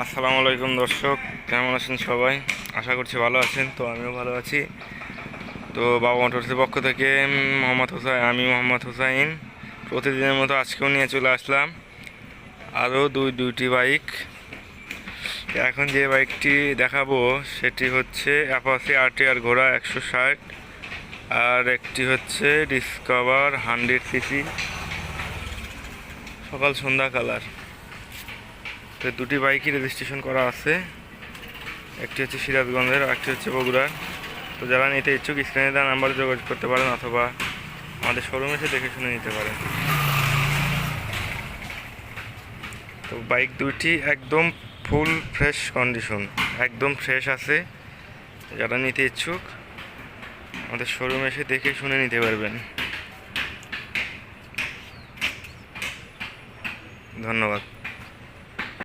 আসসালামু আলাইকুম দর্শক, কেমন আছেন সবাই? আশা করছি ভালো আছেন। তো আমিও ভালো আছি। তো বাবা মোটরসের পক্ষ থেকে আমি মোহাম্মদ হুসাইন প্রতিদিনের মতো আজকেও নিয়ে চলে আসলাম আরও দুইটি বাইক। এখন যে বাইকটি দেখাবো সেটি হচ্ছে অ্যাপাচি আরটিআর ঘোড়া 160, আর একটি হচ্ছে ডিসকভার 100 সিসি সকাল সন্ধ্যা কালার। তো দুটি বাইকই রেজিস্ট্রেশন করা আছে, একটি হচ্ছে সিরাজগঞ্জের আর একটি হচ্ছে বগুড়ার। তো যারা নিতে ইচ্ছুক স্ক্রিনে দেওয়া নাম্বারে যোগাযোগ করতে পারেন অথবা আমাদের শোরুমে এসে দেখে শুনে নিতে পারেন। তো বাইক দুইটি একদম ফুল ফ্রেশ কন্ডিশন, একদম ফ্রেশ আছে। যারা নিতে ইচ্ছুক আমাদের শোরুমে এসে দেখে শুনে নিতে পারবেন। ধন্যবাদ।